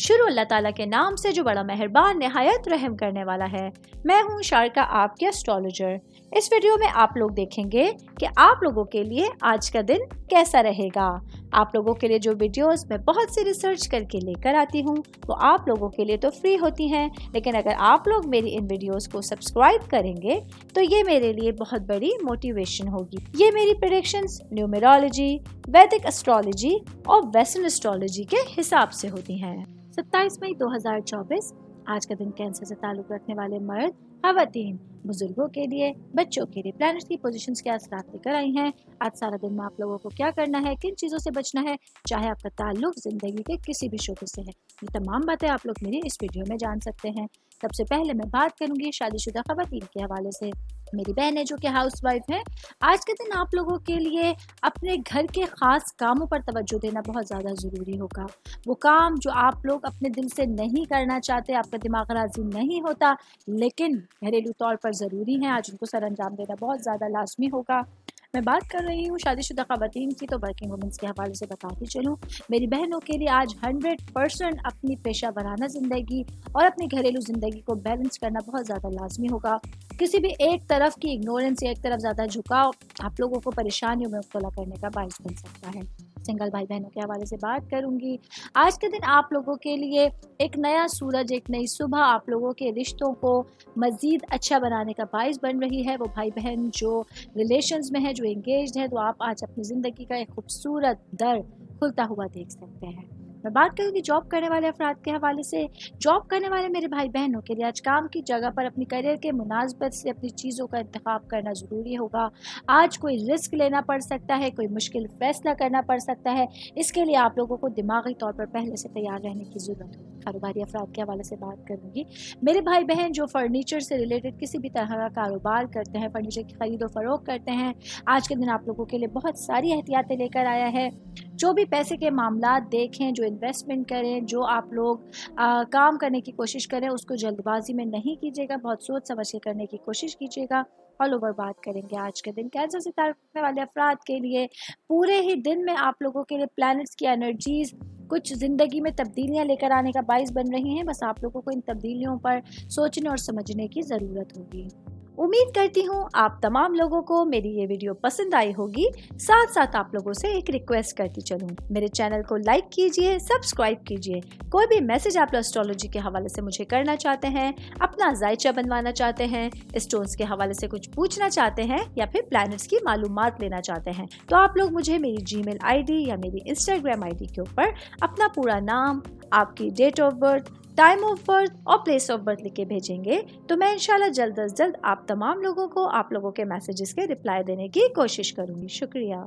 शुरू अल्लाह ताला के नाम से जो बड़ा मेहरबान निहायत रहम करने वाला है। मैं हूँ शारका, आपके एस्ट्रोलॉजर। इस वीडियो में आप लोग देखेंगे कि आप लोगों के लिए आज का दिन कैसा रहेगा। आप लोगों के लिए जो वीडियोस मैं बहुत सी रिसर्च करके लेकर आती हूँ वो आप लोगों के लिए तो फ्री होती हैं, लेकिन अगर आप लोग मेरी इन वीडियोस को सब्सक्राइब करेंगे तो ये मेरे लिए बहुत बड़ी मोटिवेशन होगी। ये मेरी प्रेडिक्शंस न्यूमेरोलॉजी, वैदिक एस्ट्रोलॉजी और वेस्टर्न एस्ट्रोलॉजी के हिसाब से होती हैं। 27 मई 2024 आज का दिन कैंसर से ताल्लुक रखने वाले मर्द, खवातीन, बुजुर्गों के लिए, बच्चों के लिए प्लैनेट्स की पोजीशंस के असरात लेकर आई हैं। आज सारा दिन में आप लोगों को क्या करना है, किन चीज़ों से बचना है, चाहे आपका ताल्लुक जिंदगी के किसी भी शोबे से है, ये तमाम बातें आप लोग मेरी इस वीडियो में जान सकते हैं। सबसे पहले मैं बात करूंगी शादीशुदा खवातीन के हवाले से। मेरी बहनें जो कि हाउसवाइफ हैं, आज के दिन आप लोगों के लिए अपने घर के ख़ास कामों पर तवज्जो देना बहुत ज़्यादा ज़रूरी होगा। वो काम जो आप लोग अपने दिल से नहीं करना चाहते, आपका दिमाग राज़ी नहीं होता, लेकिन घरेलू तौर पर ज़रूरी हैं, आज उनको सर अंजाम देना बहुत ज़्यादा लाजमी होगा। मैं बात कर रही हूँ शादीशुदा ख़वातीन की, तो वर्किंग वुमेंस के हवाले से बताती चलूँ। मेरी बहनों के लिए आज 100% अपनी पेशा वराना ज़िंदगी और अपनी घरेलू ज़िंदगी को बैलेंस करना बहुत ज़्यादा लाजमी होगा। किसी भी एक तरफ की इग्नोरेंस या एक तरफ ज़्यादा झुकाव आप लोगों को परेशानियों में मुब्तला करने का बाइस बन सकता है। सिंगल भाई बहनों के हवाले से बात करूंगी। आज के दिन आप लोगों के लिए एक नया सूरज, एक नई सुबह आप लोगों के रिश्तों को मज़ीद अच्छा बनाने का बाइस बन रही है। वो भाई बहन जो रिलेशंस में है, जो एंगेज्ड है, तो आप आज अपनी ज़िंदगी का एक खूबसूरत दर खुलता हुआ देख सकते हैं। मैं बात करूंगी जॉब करने वाले अफराद के हवाले से। जॉब करने वाले मेरे भाई बहनों के लिए आज काम की जगह पर अपनी करियर के मुनासबत से अपनी चीज़ों का इंतखाब करना ज़रूरी होगा। आज कोई रिस्क लेना पड़ सकता है, कोई मुश्किल फैसला करना पड़ सकता है। इसके लिए आप लोगों को दिमागी तौर पर पहले से तैयार रहने की ज़रूरत है। कारोबारी अफराद के हवाले से बात करूंगी। मेरे भाई बहन जो फर्नीचर से रिलेटेड किसी भी तरह का कारोबार करते हैं, फर्नीचर की खरीदो फरोख्त करते हैं, आज के दिन आप लोगों के लिए बहुत सारी एहतियातें लेकर आया है। जो भी पैसे के मामला देखें, जो इन्वेस्टमेंट करें, जो आप लोग काम करने की कोशिश करें, उसको जल्दबाजी में नहीं कीजिएगा, बहुत सोच समझ के करने की कोशिश कीजिएगा। ऑल ओवर बात करेंगे आज के दिन कैंसर से ताल्लुक रखने वाले अफराद के लिए। पूरे ही दिन में आप लोगों के लिए प्लैनेट्स की एनर्जीज कुछ ज़िंदगी में तब्दीलियां लेकर आने का बाइस बन रही हैं। बस आप लोगों को इन तब्दीलियों पर सोचने और समझने की ज़रूरत होगी। उम्मीद करती हूँ आप तमाम लोगों को मेरी ये वीडियो पसंद आई होगी। साथ साथ आप लोगों से एक रिक्वेस्ट करती चलूँ, मेरे चैनल को लाइक कीजिए, सब्सक्राइब कीजिए। कोई भी मैसेज आप एस्ट्रोलॉजी के हवाले से मुझे करना चाहते हैं, अपना जायचा बनवाना चाहते हैं, स्टोन्स के हवाले से कुछ पूछना चाहते हैं या फिर प्लैनेट्स की मालूमात लेना चाहते हैं, तो आप लोग मुझे मेरी जीमेल आईडी या मेरी इंस्टाग्राम आईडी के ऊपर अपना पूरा नाम, आपकी date of birth, time of birth और प्लेस ऑफ बर्थ लिख के भेजेंगे, तो मैं इंशाल्लाह जल्द अज जल्द आप तमाम लोगों को आप लोगों के मैसेजेस के रिप्लाई देने की कोशिश करूंगी। शुक्रिया।